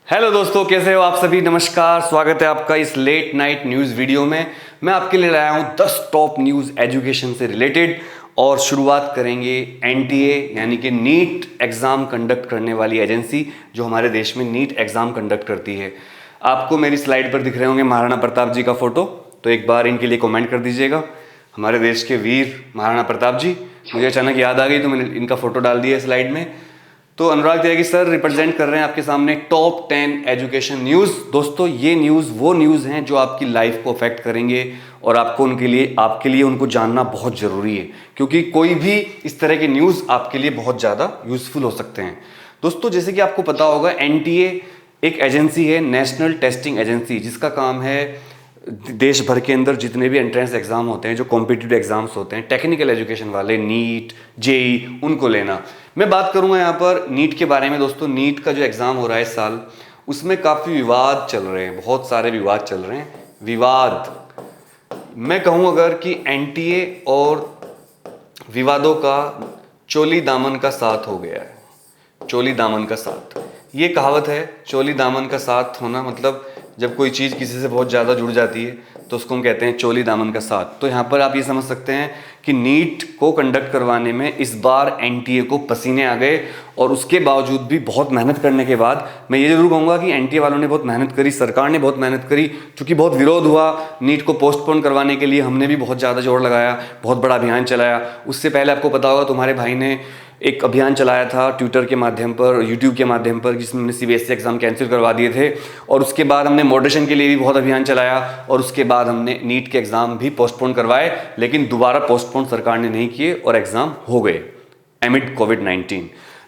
Hello दोस्तों, कैसे हो आप सभी। नमस्कार, स्वागत है आपका इस लेट नाइट न्यूज़ वीडियो में। मैं आपके लिए लाया हूँ 10 टॉप न्यूज़ एजुकेशन से रिलेटेड। और शुरुआत करेंगे एनटीए यानी कि नीट एग्ज़ाम कंडक्ट करने वाली एजेंसी जो हमारे देश में नीट एग्ज़ाम कंडक्ट करती है। आपको मेरी स्लाइड पर दिख रहे होंगे महाराणा प्रताप जी का फ़ोटो, तो एक बार इनके लिए कमेंट कर दीजिएगा। हमारे देश के वीर महाराणा प्रताप जी, मुझे अचानक याद आ गई तो मैंने इनका फ़ोटो डाल दिया स्लाइड में। तो अनुराग त्यागी सर रिप्रेजेंट कर रहे हैं आपके सामने टॉप 10 एजुकेशन न्यूज़। दोस्तों, ये न्यूज़ वो न्यूज़ हैं जो आपकी लाइफ को अफेक्ट करेंगे और आपके लिए उनको जानना बहुत ज़रूरी है, क्योंकि कोई भी इस तरह के न्यूज़ आपके लिए बहुत ज़्यादा यूज़फुल हो सकते हैं। दोस्तों, जैसे कि आपको पता होगा, एनटीए एक एजेंसी है, नेशनल टेस्टिंग एजेंसी, जिसका काम है देश भर के अंदर जितने भी एंट्रेंस एग्ज़ाम होते हैं, जो कॉम्पिटिटिव एग्ज़ाम्स होते हैं, टेक्निकल एजुकेशन वाले, नीट, जेई, उनको लेना। मैं बात करूंगा यहाँ पर नीट के बारे में। दोस्तों, नीट का जो एग्ज़ाम हो रहा है इस साल, उसमें काफ़ी विवाद चल रहे हैं, बहुत सारे विवाद चल रहे हैं। विवाद मैं कहूँ अगर कि एनटीए और विवादों का चोली दामन का साथ हो गया है। चोली दामन का साथ, ये कहावत है। चोली दामन का साथ होना मतलब जब कोई चीज़ किसी से बहुत ज़्यादा जुड़ जाती है तो उसको हम कहते हैं चोली दामन का साथ। तो यहाँ पर आप ये समझ सकते हैं कि नीट को कंडक्ट करवाने में इस बार एनटीए को पसीने आ गए, और उसके बावजूद भी बहुत मेहनत करने के बाद मैं ये जरूर कहूँगा कि एनटीए वालों ने बहुत मेहनत करी, सरकार ने बहुत मेहनत करी। क्योंकि बहुत विरोध हुआ नीट को पोस्टपोन करवाने के लिए, हमने भी बहुत ज़्यादा जोर लगाया, बहुत बड़ा अभियान चलाया। उससे पहले आपको पता होगा तुम्हारे भाई ने एक अभियान चलाया था ट्विटर के माध्यम पर, यूट्यूब के माध्यम पर, जिसमें हमने सीबीएसई एग्ज़ाम कैंसिल करवा दिए थे। और उसके बाद हमने मॉडरेशन के लिए भी बहुत अभियान चलाया, और उसके बाद हमने नीट के एग्ज़ाम भी पोस्टपोन करवाए, लेकिन दोबारा पोस्टपोन सरकार ने नहीं किए और एग्ज़ाम हो गए एमिड कोविड-19।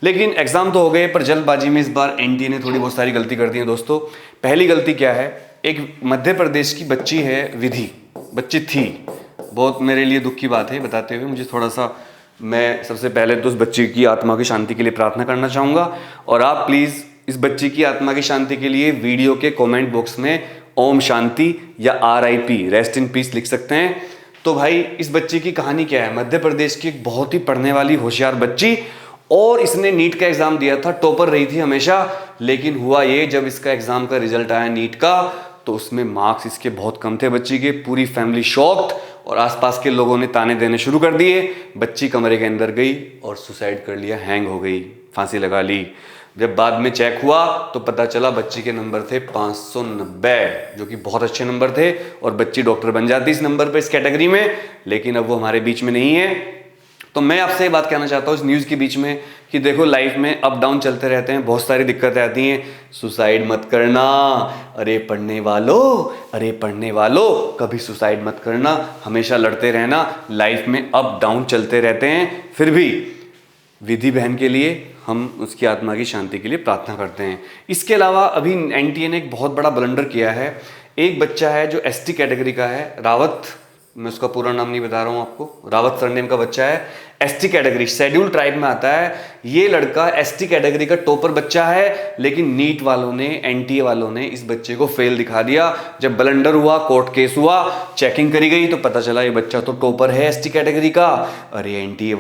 लेकिन एग्ज़ाम तो हो गए, पर जल्दबाजी में इस बार एनटीए ने थोड़ी बहुत सारी गलती कर दी है। दोस्तों, पहली गलती क्या है, एक मध्य प्रदेश की बच्ची है विधि, बच्ची थी, बहुत मेरे लिए दुख की बात है बताते हुए। मुझे थोड़ा सा, मैं सबसे पहले तो उस बच्ची की आत्मा की शांति के लिए प्रार्थना करना चाहूँगा, और आप प्लीज़ इस बच्ची की आत्मा की शांति के लिए वीडियो के कमेंट बॉक्स में ओम शांति या RIP, रेस्ट इन पीस, लिख सकते हैं। तो भाई, इस बच्ची की कहानी क्या है। मध्य प्रदेश की एक बहुत ही पढ़ने वाली होशियार बच्ची, और इसने नीट का एग्ज़ाम दिया था, टॉपर रही थी हमेशा। लेकिन हुआ ये, जब इसका एग्ज़ाम का रिजल्ट आया नीट का, तो उसमें मार्क्स इसके बहुत कम थे बच्ची के। पूरी फैमिली शॉक्ड, और आसपास के लोगों ने ताने देने शुरू कर दिए। बच्ची कमरे के अंदर गई और सुसाइड कर लिया, हैंग हो गई, फांसी लगा ली। जब बाद में चेक हुआ तो पता चला बच्ची के नंबर थे 590, जो कि बहुत अच्छे नंबर थे, और बच्ची डॉक्टर बन जाती इस नंबर पे, इस कैटेगरी में। लेकिन अब वो हमारे बीच में नहीं है। तो मैं आपसे ये बात कहना चाहता हूँ इस न्यूज़ के बीच में कि देखो, लाइफ में अप डाउन चलते रहते हैं, बहुत सारी दिक्कतें आती हैं। सुसाइड मत करना, अरे पढ़ने वालों, कभी सुसाइड मत करना, हमेशा लड़ते रहना। लाइफ में अप डाउन चलते रहते हैं। फिर भी विधि बहन के लिए हम उसकी आत्मा की शांति के लिए प्रार्थना करते हैं। इसके अलावा अभी एनटीए ने एक बहुत बड़ा ब्लंडर किया है। एक बच्चा है जो एसटी कैटेगरी का है, रावत, मैं उसका पूरा नाम नहीं बता रहा हूँ आपको, रावत सरनेम का बच्चा है, एसटी कैटेगरी, शेड्यूल ट्राइब में आता है। ये लड़का एसटी कैटेगरी का टॉपर बच्चा है, लेकिन नीट वालों ने, एनटीए वालों ने इस बच्चे को फेल दिखा दिया। जब ब्लंडर हुआ, कोर्ट केस हुआ, चेकिंग करी गई, तो पता चला ये बच्चा तो टॉपर है एसटी कैटेगरी का। अरे एनटीए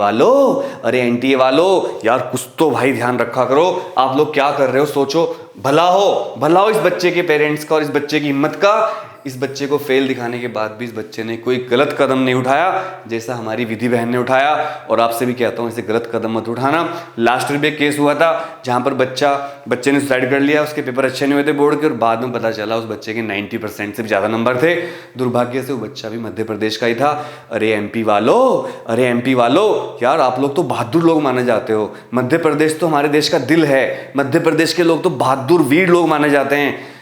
वालों, यार कुछ तो भाई ध्यान रखा करो। आप लोग क्या कर रहे हो, सोचो, भला हो इस बच्चे के पेरेंट्स का और इस बच्चे की हिम्मत का। इस बच्चे को फेल दिखाने के बाद भी इस बच्चे ने कोई गलत कदम नहीं उठाया, जैसा हमारी विधि बहन ने उठाया। और आपसे भी कहता हूँ, ऐसे गलत कदम मत उठाना। लास्ट वीक एक केस हुआ था जहाँ पर बच्चे ने सुसाइड कर लिया, उसके पेपर अच्छे नहीं हुए थे बोर्ड के, और बाद में पता चला उस बच्चे के 90% से भी ज़्यादा नंबर थे। दुर्भाग्य से वो बच्चा भी मध्य प्रदेश का ही था। अरे एमपी वालों, यार आप लोग तो बहादुर लोग माने जाते हो। मध्य प्रदेश तो हमारे देश का दिल है। मध्य प्रदेश के लोग तो बहादुर वीर लोग माने जाते हैं।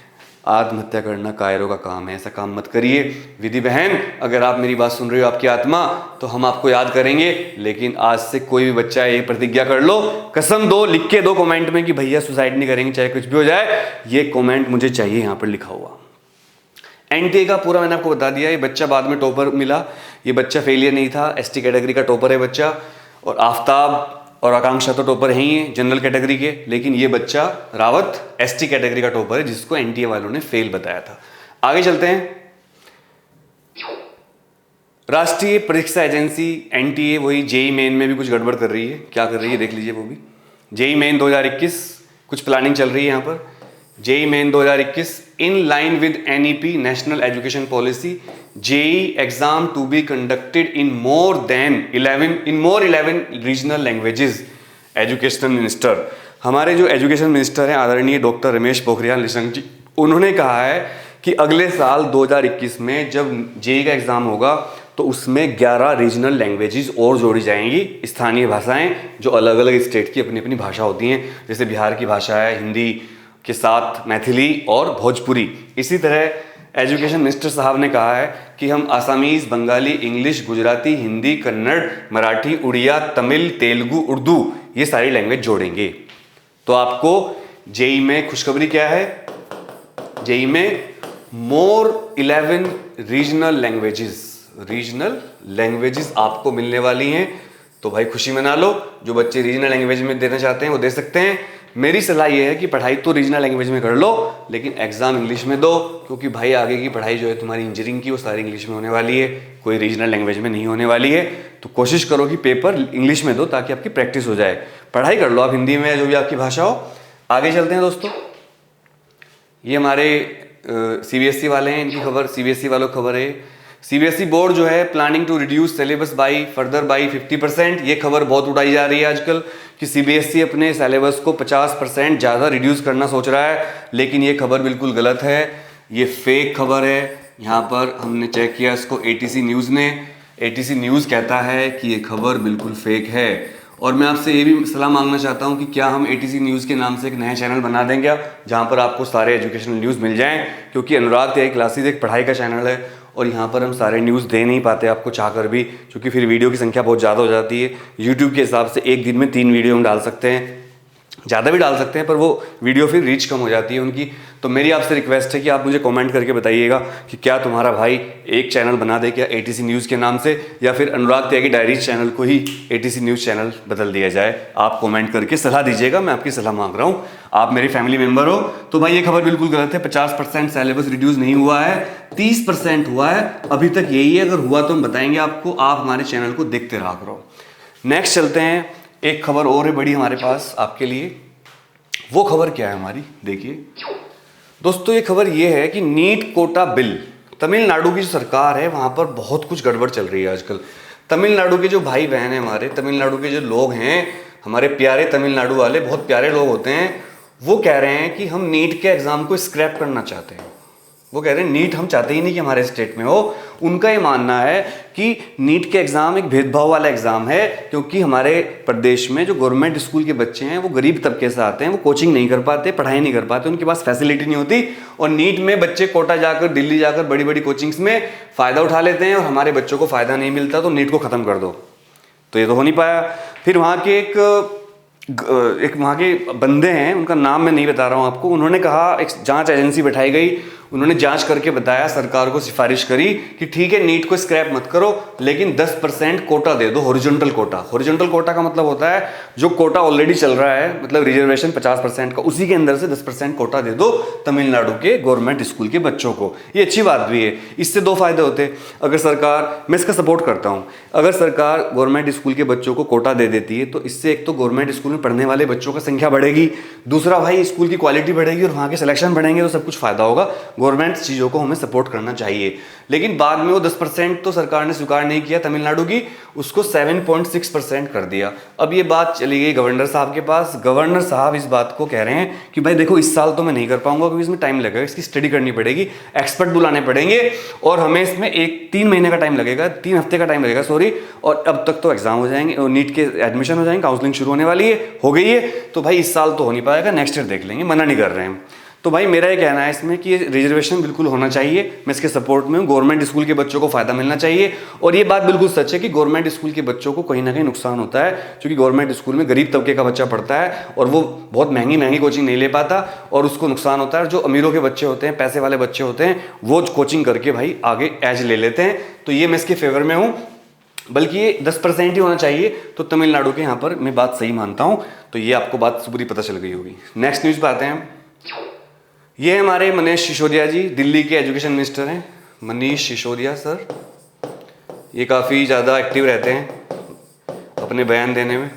आत्महत्या करना कायरों का काम है, ऐसा काम मत करिए। विधि बहन, अगर आप मेरी बात सुन रही हो, आपकी आत्मा, तो हम आपको याद करेंगे। लेकिन आज से कोई भी बच्चा ये प्रतिज्ञा कर लो, कसम दो, लिख के दो कमेंट में कि भैया सुसाइड नहीं करेंगे, चाहे कुछ भी हो जाए। ये कमेंट मुझे चाहिए यहाँ पर लिखा हुआ। एनटीए का पूरा मैंने आपको बता दिया। ये बच्चा बाद में टॉपर मिला, ये बच्चा फेलियर नहीं था, एसटी कैटेगरी का टॉपर है बच्चा। और आफ्ताब और आकांक्षा तो टॉपर है ही है जनरल कैटेगरी के, लेकिन ये बच्चा रावत एसटी कैटेगरी का टॉपर है, जिसको एनटीए वालों ने फेल बताया था। आगे चलते हैं। राष्ट्रीय परीक्षा एजेंसी एनटीए वही जेई मेन में भी कुछ गड़बड़ कर रही है। क्या कर रही है देख लीजिए वो भी। जेई मेन 2021 कुछ प्लानिंग चल रही है यहाँ पर। JEE main 2021 in line with NEP national education policy, JEE exam to be conducted in more 11 regional languages. Education minister, हमारे जो एजुकेशन मिनिस्टर हैं आदरणीय डॉक्टर रमेश पोखरियाल निशंक जी, उन्होंने कहा है कि अगले साल 2021 में जब जेई का एग्जाम होगा तो उसमें 11 रीजनल लैंग्वेजेस और जोड़ी जाएंगी, स्थानीय भाषाएं जो अलग अलग स्टेट की अपनी अपनी भाषा होती हैं, जैसे बिहार की भाषा है हिंदी के साथ मैथिली और भोजपुरी। इसी तरह एजुकेशन मिनिस्टर साहब ने कहा है कि हम आसामीज, बंगाली, इंग्लिश, गुजराती, हिंदी, कन्नड़, मराठी, उड़िया, तमिल, तेलुगु, उर्दू ये सारी लैंग्वेज जोड़ेंगे। तो आपको जेई में खुशखबरी क्या है, जेई में मोर 11 रीजनल लैंग्वेजेस आपको मिलने वाली हैं। तो भाई खुशी मना लो, जो बच्चे रीजनल लैंग्वेज में देना चाहते हैं वो दे सकते हैं। मेरी सलाह ये है कि पढ़ाई तो रीजनल लैंग्वेज में कर लो, लेकिन एग्जाम इंग्लिश में दो, क्योंकि भाई आगे की पढ़ाई जो है तुम्हारी इंजीनियरिंग की वो सारी इंग्लिश में होने वाली है, कोई रीजनल लैंग्वेज में नहीं होने वाली है। तो कोशिश करो कि पेपर इंग्लिश में दो ताकि आपकी प्रैक्टिस हो जाए। पढ़ाई कर लो आप हिंदी में, जो भी आपकी भाषा हो। आगे चलते हैं दोस्तों, ये हमारे सीबीएसई वाले हैं, इनकी खबर, सीबीएसई वालों की खबर है। सीबीएसई बोर्ड जो है planning to reduce syllabus further by 50%। ये खबर बहुत उड़ाई जा रही है आजकल कि सीबीएसई अपने सिलेबस को 50% ज़्यादा रिड्यूस करना सोच रहा है, लेकिन ये खबर बिल्कुल गलत है, ये फेक खबर है। यहाँ पर हमने चेक किया इसको एटीसी न्यूज़ ने, एटीसी न्यूज़ कहता है कि ये खबर बिल्कुल फेक है। और मैं आपसे ये भी सलाह मांगना चाहता हूँ कि क्या हम एटीसी न्यूज़ के नाम से एक नया चैनल बना दें क्या, जहाँ पर आपको सारे एजुकेशनल न्यूज़ मिल जाएं, क्योंकि अनुराग त्यागी क्लासेस एक पढ़ाई का चैनल है और यहाँ पर हम सारे न्यूज़ दे नहीं पाते आपको चाहकर भी, क्योंकि फिर वीडियो की संख्या बहुत ज़्यादा हो जाती है। यूट्यूब के हिसाब से एक दिन में 3 वीडियो हम डाल सकते हैं, ज़्यादा भी डाल सकते हैं, पर वो वीडियो फिर रीच कम हो जाती है उनकी। तो मेरी आपसे रिक्वेस्ट है कि आप मुझे कमेंट करके बताइएगा कि क्या तुम्हारा भाई एक चैनल बना दे क्या एटीसी न्यूज़ के नाम से, या फिर अनुराग त्यागी डायरीज चैनल को ही एटीसी न्यूज़ चैनल बदल दिया जाए। आप कमेंट करके सलाह दीजिएगा, मैं आपकी सलाह मांग रहा हूँ, आप मेरी फैमिली मेम्बर हो। तो भाई ये खबर बिल्कुल गलत है, 50% सिलेबस रिड्यूस नहीं हुआ है, 30% हुआ है अभी तक, यही है। अगर हुआ तो हम बताएंगे आपको, आप हमारे चैनल को देखते रहा करो। नेक्स्ट चलते हैं, एक खबर और है बड़ी हमारे पास आपके लिए। वो खबर क्या है हमारी, देखिए दोस्तों, ये खबर ये है कि नीट कोटा बिल, तमिलनाडु की जो सरकार है वहाँ पर बहुत कुछ गड़बड़ चल रही है आजकल। तमिलनाडु के जो भाई बहन हैं हमारे, तमिलनाडु के जो लोग हैं हमारे प्यारे तमिलनाडु वाले, बहुत प्यारे लोग होते हैं, वो कह रहे हैं कि हम नीट के एग्ज़ाम को स्क्रैप करना चाहते हैं। वो कह रहे हैं नीट हम चाहते ही नहीं कि हमारे स्टेट में हो। उनका ये मानना है कि नीट के एग्ज़ाम एक भेदभाव वाला एग्ज़ाम है, क्योंकि हमारे प्रदेश में जो गवर्नमेंट स्कूल के बच्चे हैं वो गरीब तबके से आते हैं, वो कोचिंग नहीं कर पाते, पढ़ाई नहीं कर पाते, उनके पास फैसिलिटी नहीं होती, और नीट में बच्चे कोटा जाकर, दिल्ली जाकर बड़ी बड़ी कोचिंग्स में फ़ायदा उठा लेते हैं और हमारे बच्चों को फ़ायदा नहीं मिलता, तो नीट को ख़त्म कर दो। तो ये तो हो नहीं पाया। फिर वहाँ के एक वहाँ के बंदे हैं, उनका नाम मैं नहीं बता रहा हूँ आपको, उन्होंने कहा, एक जांच एजेंसी बैठाई गई, उन्होंने जांच करके बताया, सरकार को सिफारिश करी कि ठीक है नीट को स्क्रैप मत करो, लेकिन 10% कोटा दे दो, हॉरिजॉन्टल कोटा। हॉरिजॉन्टल कोटा का मतलब होता है जो कोटा ऑलरेडी चल रहा है, मतलब रिजर्वेशन 50% का, उसी के अंदर से 10% कोटा दे दो तमिलनाडु के गवर्नमेंट स्कूल के बच्चों को। ये अच्छी बात भी है, इससे 2 फायदे होते। अगर सरकार, मैं इसका सपोर्ट करता हूँ, अगर सरकार गवर्नमेंट स्कूल के बच्चों को कोटा दे देती है तो इससे एक तो गवर्नमेंट स्कूल में पढ़ने वाले बच्चों का संख्या बढ़ेगी, दूसरा भाई स्कूल की क्वालिटी बढ़ेगी और वहाँ के सिलेक्शन बढ़ेंगे, तो सब कुछ फायदा होगा। गवर्नमेंट चीज़ों को हमें सपोर्ट करना चाहिए। लेकिन बाद में वो 10% तो सरकार ने स्वीकार नहीं किया तमिलनाडु की, उसको 7.6% कर दिया। अब ये बात चली गई गवर्नर साहब के पास। गवर्नर साहब इस बात को कह रहे हैं कि भाई देखो इस साल तो मैं नहीं कर पाऊंगा, क्योंकि इसमें टाइम लगेगा, इसकी स्टडी करनी पड़ेगी, एक्सपर्ट बुलाने पड़ेंगे, और हमें इसमें 3 महीने का टाइम लगेगा, 3 हफ्ते का टाइम लगेगा, सॉरी। और अब तक तो एग्जाम हो जाएंगे और नीट के एडमिशन हो जाएंगे, काउंसलिंग शुरू होने वाली है, हो गई है, तो भाई इस साल तो हो नहीं पाएगा, नेक्स्ट ईयर देख लेंगे, मना नहीं कर रहे हैं। तो भाई मेरा ये कहना है इसमें कि रिजर्वेशन बिल्कुल होना चाहिए, मैं इसके सपोर्ट में हूँ। गवर्नमेंट स्कूल के बच्चों को फायदा मिलना चाहिए, और ये बात बिल्कुल सच है कि गवर्नमेंट स्कूल के बच्चों को कहीं ना कहीं नुकसान होता है, क्योंकि गवर्नमेंट स्कूल में गरीब तबके का बच्चा पढ़ता है और वो बहुत महंगी कोचिंग नहीं ले पाता, और उसको नुकसान होता है। जो अमीरों के बच्चे होते हैं, पैसे वाले बच्चे होते हैं, वो कोचिंग करके भाई आगे एज ले लेते हैं। तो ये मैं इसके फेवर में हूँ, बल्कि ये 10% ही होना चाहिए। तो तमिलनाडु के यहाँ पर मैं बात सही मानता हूँ। तो ये आपको बात पूरी पता चल गई होगी। नेक्स्ट न्यूज़ पे आते हैं। ये हमारे मनीष सिसोदिया जी, दिल्ली के एजुकेशन मिनिस्टर हैं, मनीष सिसोदिया सर। ये काफ़ी ज़्यादा एक्टिव रहते हैं अपने बयान देने में।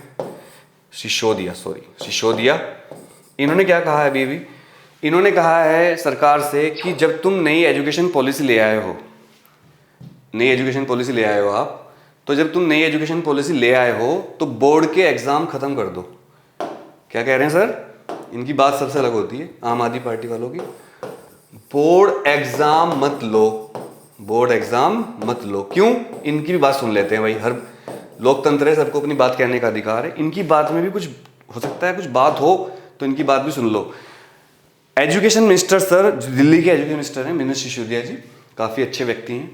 सिसोदिया, इन्होंने क्या कहा है अभी इन्होंने कहा है सरकार से कि जब तुम नई एजुकेशन पॉलिसी ले आए हो, नई एजुकेशन पॉलिसी ले आए हो आप, तो जब तुम नई एजुकेशन पॉलिसी ले आए हो तो बोर्ड के एग्जाम खत्म कर दो। क्या कह रहे हैं सर? इनकी बात सबसे अलग होती है आम आदमी पार्टी वालों की। बोर्ड एग्जाम मत लो, बोर्ड एग्जाम मत लो। क्यों? इनकी भी बात सुन लेते हैं भाई, हर लोकतंत्र है, सबको अपनी बात कहने का अधिकार है। इनकी बात में भी कुछ हो सकता है, कुछ बात हो तो इनकी बात भी सुन लो। एजुकेशन मिनिस्टर सर, जो दिल्ली के एजुकेशन मिनिस्टर हैं मनोज सिसोदिया जी, काफी अच्छे व्यक्ति हैं,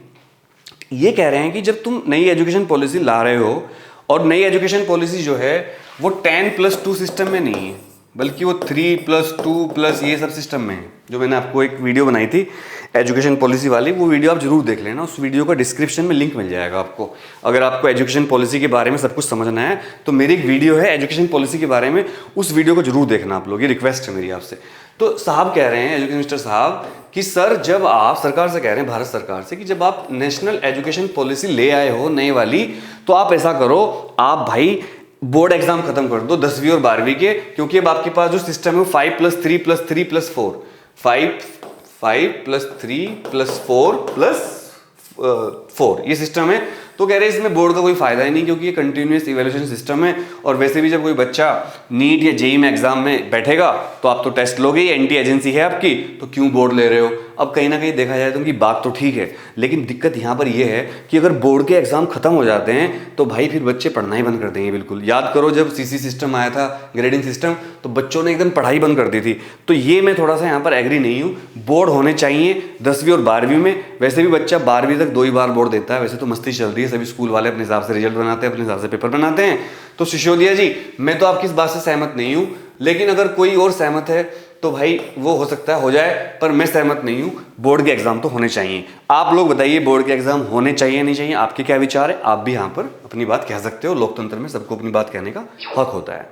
ये कह रहे हैं कि जब तुम नई एजुकेशन पॉलिसी ला रहे हो, और नई एजुकेशन पॉलिसी जो है वो 10+2 सिस्टम में नहीं है, बल्कि वो 3+2+ ये सब सिस्टम में है। जो मैंने आपको एक वीडियो बनाई थी एजुकेशन पॉलिसी वाली, वो वीडियो आप जरूर देख लेना, उस वीडियो का डिस्क्रिप्शन में लिंक मिल जाएगा आपको। अगर आपको एजुकेशन पॉलिसी के बारे में सब कुछ समझना है तो मेरी एक वीडियो है एजुकेशन पॉलिसी के बारे में, उस वीडियो को जरूर देखना आप लोग, ये रिक्वेस्ट है मेरी आपसे। तो साहब कह रहे हैं, एजुकेशन मिनिस्टर साहब, कि सर जब आप सरकार से कह रहे हैं, भारत सरकार से, कि जब आप नेशनल एजुकेशन पॉलिसी ले आए हो नई वाली, तो आप ऐसा करो, आप भाई बोर्ड एग्जाम खत्म कर दो 10वीं और 12वीं के, क्योंकि अब आपके पास जो सिस्टम है वो 5+3+3+4 5+3+4+4 ये सिस्टम है। तो कह रहे हैं इसमें बोर्ड का कोई फायदा ही नहीं, क्योंकि ये कंटिन्यूअस इवैल्यूएशन सिस्टम है, और वैसे भी जब कोई बच्चा नीट या जेईई में एग्जाम में बैठेगा तो आप तो टेस्ट लोगे, एंटी एजेंसी है आपकी, तो क्यों बोर्ड ले रहे हो? अब कहीं ना कहीं देखा जाए तो उनकी बात तो ठीक है, लेकिन दिक्कत यहाँ पर यह है कि अगर बोर्ड के एग्जाम खत्म हो जाते हैं तो भाई फिर बच्चे पढ़ना ही बंद कर देंगे। बिल्कुल याद करो जब सीसी सिस्टम आया था, ग्रेडिंग सिस्टम, तो बच्चों ने एकदम पढ़ाई बंद कर दी थी। तो ये मैं थोड़ा सा यहाँ पर एग्री नहीं हूँ। बोर्ड होने चाहिए 10वीं और 12वीं में। वैसे भी बच्चा 12वीं तक 2 ही बार बोर्ड देता है, वैसे तो मस्ती चल रही है, सभी स्कूल वाले अपने हिसाब से रिजल्ट बनाते हैं, अपने हिसाब से पेपर बनाते हैं। तो सिसोदिया जी, मैं तो आपकी इस बात से सहमत नहीं हूँ, लेकिन अगर कोई और सहमत है तो भाई वो हो सकता है हो जाए, पर मैं सहमत नहीं हूं। बोर्ड के एग्जाम तो होने चाहिए। आप लोग बताइए, बोर्ड के एग्जाम होने चाहिए नहीं चाहिए? आपके क्या विचार है? आप भी यहां पर अपनी बात कह सकते हो, लोकतंत्र में सबको अपनी बात कहने का हक होता है।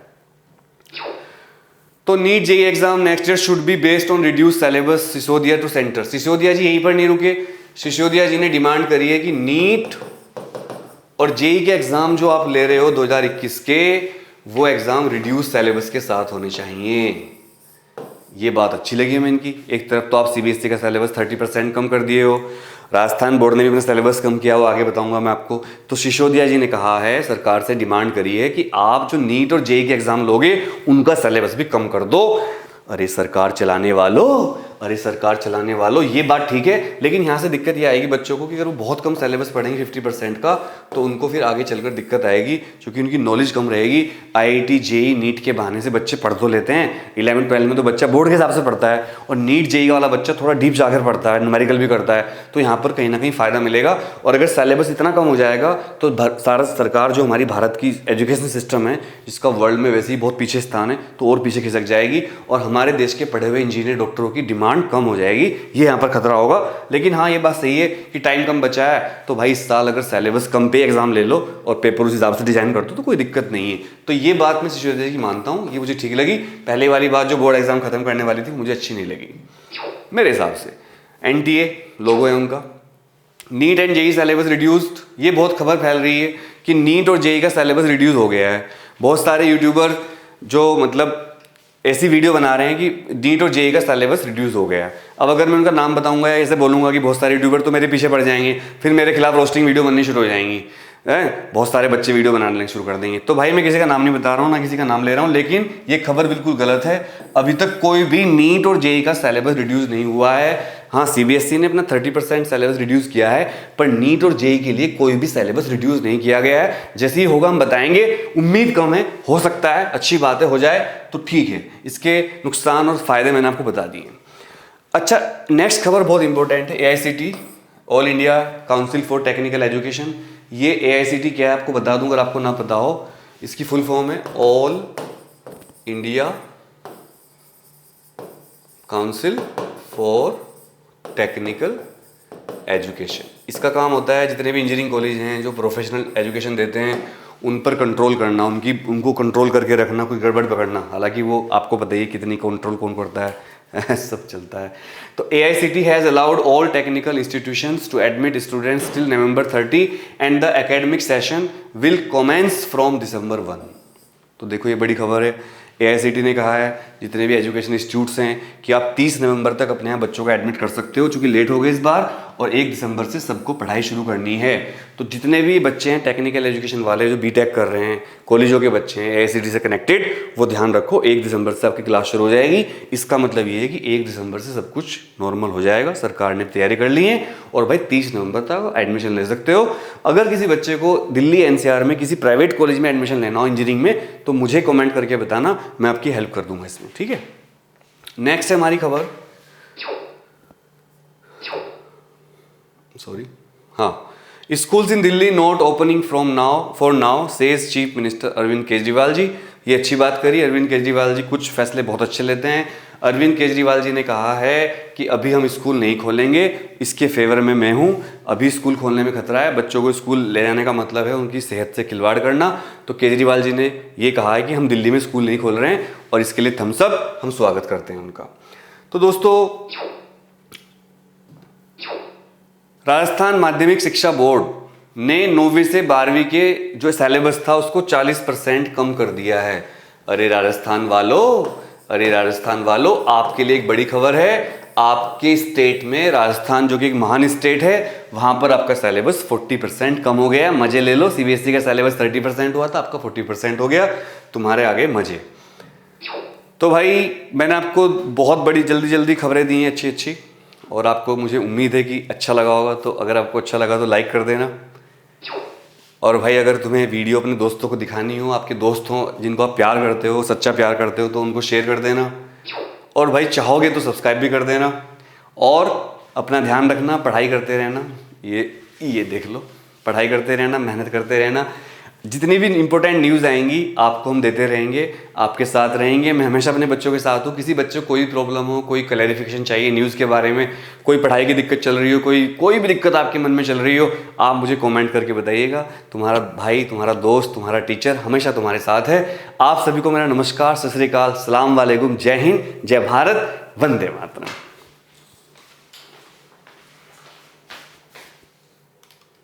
तो NEET JEE exam next year should be based on reduce syllabus, Sisodia to centre. Sisodia ji यहीं पर नहीं रुके, सिसोदिया जी ने डिमांड करी है कि नीट और जेईई के एग्जाम जो आप ले रहे हो 2021 के, वो एग्जाम रिड्यूस सिलेबस के साथ होने चाहिए। ये बात अच्छी लगी हमें इनकी। एक तरफ तो आप सीबीएसई का सिलेबस 30% कम कर दिए हो, राजस्थान बोर्ड ने भी अपना सिलेबस कम किया हो, आगे बताऊंगा मैं आपको। तो सिसोदिया जी ने कहा है, सरकार से डिमांड करी है कि आप जो नीट और जेईई के एग्जाम लोगे उनका सिलेबस भी कम कर दो। अरे सरकार चलाने वालों, ये बात ठीक है, लेकिन यहाँ से दिक्कत ये आएगी बच्चों को कि अगर वो बहुत कम सिलेबस पढ़ेंगे 50% का, तो उनको फिर आगे चलकर दिक्कत आएगी, क्योंकि उनकी नॉलेज कम रहेगी। आईआईटी जेईई नीट के बहाने से बच्चे पढ़ तो लेते हैं, 11-12 में तो बच्चा बोर्ड के हिसाब से पढ़ता है, और नीट जेईई वाला बच्चा थोड़ा डीप जाकर पढ़ता है, न्यूमेरिकल भी करता है, तो यहाँ पर कहीं ना कहीं फायदा मिलेगा। और अगर सिलेबस इतना कम हो जाएगा तो सारा सरकार जो हमारी भारत की एजुकेशन सिस्टम है, जिसका वर्ल्ड में वैसे ही बहुत पीछे स्थान है, तो और पीछे खिसक जाएगी, और हमारे देश के पढ़े हुए इंजीनियर डॉक्टरों की डिमांड कम हो जाएगी। ये यहाँ पर खतरा होगा। लेकिन हाँ, ये बात सही है कि टाइम कम बचा है, तो भाई इस साल अगर सिलेबस कम पे एग्जाम ले लो और पेपर उस हिसाब से डिजाइन कर दो तो कोई दिक्कत नहीं है। तो ये बात मैं सिसोदिया की मानता हूँ, ये मुझे ठीक लगी। पहले वाली बात जो बोर्ड एग्जाम खत्म करने वाली थी, मुझे अच्छी नहीं लगी मेरे हिसाब से। एनटीए लोगो है उनका। Neat and JEE syllabus reduced, ये बहुत खबर फैल रही है कि नीट और जेईई का सिलेबस रिड्यूस हो गया है। बहुत सारे यूट्यूबर जो मतलब ऐसी वीडियो बना रहे हैं कि नीट और जेईई का सिलेबस रिड्यूस हो गया है। अब अगर मैं उनका नाम बताऊंगा या ऐसे बोलूंगा कि बहुत सारे यूट्यूबर तो मेरे पीछे पड़ जाएंगे, फिर मेरे खिलाफ रोस्टिंग वीडियो बननी शुरू हो जाएंगी, बहुत सारे बच्चे वीडियो बनाने शुरू कर देंगे। तो भाई मैं किसी का नाम नहीं बता रहा हूँ, ना किसी का नाम ले रहा हूँ, लेकिन ये खबर बिल्कुल गलत है। अभी तक कोई भी नीट और जेईई का सिलेबस रिड्यूस नहीं हुआ है। हाँ, सीबीएसई ने अपना 30% सिलेबस रिड्यूस किया है, पर नीट और जेईई के लिए कोई भी सिलेबस रिड्यूस नहीं किया गया है। जैसे ही होगा हम बताएंगे, उम्मीद कम है, हो सकता है अच्छी बात है, हो जाए तो ठीक है। इसके नुकसान और फायदे मैंने आपको बता दिए। अच्छा, नेक्स्ट खबर बहुत इंपॉर्टेंट है। AICT, all India council for technical education. ये एआईसीटी क्या है आपको बता दूं अगर आपको ना पता हो। इसकी फुल फॉर्म है all India council for technical education. इसका काम होता है जितने भी इंजीनियरिंग कॉलेज हैं जो प्रोफेशनल एजुकेशन देते हैं, उन पर कंट्रोल करना, उनको कंट्रोल करके रखना, कोई गड़बड़ पकड़ना। हालांकि वो आपको पता ही कितनी कंट्रोल कौन करता है सब चलता है। तो AICT has allowed all technical institutions to admit students till November 30 and the academic session will commence from December 1। तो देखो ये बड़ी खबर है। AICTE ने कहा है, जितने भी एजुकेशन इंस्टीट्यूट्स हैं, कि आप 30 नवंबर तक अपने यहाँ बच्चों को एडमिट कर सकते हो, चूँकि लेट हो गए इस बार, और 1 दिसंबर से सबको पढ़ाई शुरू करनी है। तो जितने भी बच्चे हैं टेक्निकल एजुकेशन वाले जो बीटेक कर रहे हैं, कॉलेजों के बच्चे हैं AICTE से कनेक्टेड, वो ध्यान रखो 1 दिसंबर से आपकी क्लास शुरू हो जाएगी। इसका मतलब ये है कि 1 दिसंबर से सब कुछ नॉर्मल हो जाएगा, सरकार ने तैयारी कर ली है, और भाई 30 नवंबर तक एडमिशन ले सकते हो। अगर किसी बच्चे को दिल्ली NCR में किसी प्राइवेट कॉलेज में एडमिशन लेना हो इंजीनियरिंग में, तो मुझे कमेंट करके बताना, मैं आपकी हेल्प कर दूंगा इसमें, ठीक है। नेक्स्ट है हमारी खबर, सॉरी, हाँ, schools in Delhi not opening from now for now says chief minister Arvind Kejriwal ji. ये अच्छी बात करी, अरविंद केजरीवाल जी कुछ फैसले बहुत अच्छे लेते हैं। अरविंद केजरीवाल जी ने कहा है कि अभी हम स्कूल नहीं खोलेंगे, इसके फेवर में मैं हूँ। अभी स्कूल खोलने में खतरा है, बच्चों को स्कूल ले जाने का मतलब है उनकी सेहत से खिलवाड़ करना। तो केजरीवाल जी ने ये कहा है कि हम दिल्ली में स्कूल नहीं खोल रहे हैं, और इसके लिए थम्स अप, हम स्वागत करते हैं उनका। तो दोस्तों, राजस्थान माध्यमिक शिक्षा बोर्ड ने 9वीं से 12वीं के जो सिलेबस था उसको 40% कम कर दिया है। अरे राजस्थान वालों, अरे राजस्थान वालों, आपके लिए एक बड़ी खबर है। आपके स्टेट में, राजस्थान जो कि एक महान स्टेट है, वहां पर आपका सिलेबस 40% कम हो गया। मजे ले लो, CBSE का सिलेबस 30% हुआ था, आपका 40% हो गया, तुम्हारे आगे मजे। तो भाई मैंने आपको बहुत बड़ी जल्दी जल्दी खबरें दी हैं, अच्छी अच्छी, और आपको मुझे उम्मीद है कि अच्छा लगा होगा। तो अगर आपको अच्छा लगा तो लाइक कर देना, और भाई अगर तुम्हें वीडियो अपने दोस्तों को दिखानी हो, आपके दोस्त हों जिनको आप प्यार करते हो, सच्चा प्यार करते हो, तो उनको शेयर कर देना, और भाई चाहोगे तो सब्सक्राइब भी कर देना। और अपना ध्यान रखना, पढ़ाई करते रहना, ये देख लो, पढ़ाई करते रहना, मेहनत करते रहना। जितनी भी इंपॉर्टेंट न्यूज़ आएंगी आपको हम देते रहेंगे, आपके साथ रहेंगे। मैं हमेशा अपने बच्चों के साथ हूँ। किसी बच्चे को कोई प्रॉब्लम हो, कोई क्लैरिफिकेशन चाहिए न्यूज़ के बारे में, कोई पढ़ाई की दिक्कत चल रही हो, कोई भी दिक्कत आपके मन में चल रही हो, आप मुझे कमेंट करके बताइएगा। तुम्हारा भाई, तुम्हारा दोस्त, तुम्हारा टीचर हमेशा तुम्हारे साथ है। आप सभी को मेरा नमस्कार, सत श्री अकाल, सलाम वालेकुम, जय हिंद, जय भारत, वंदे मातरम।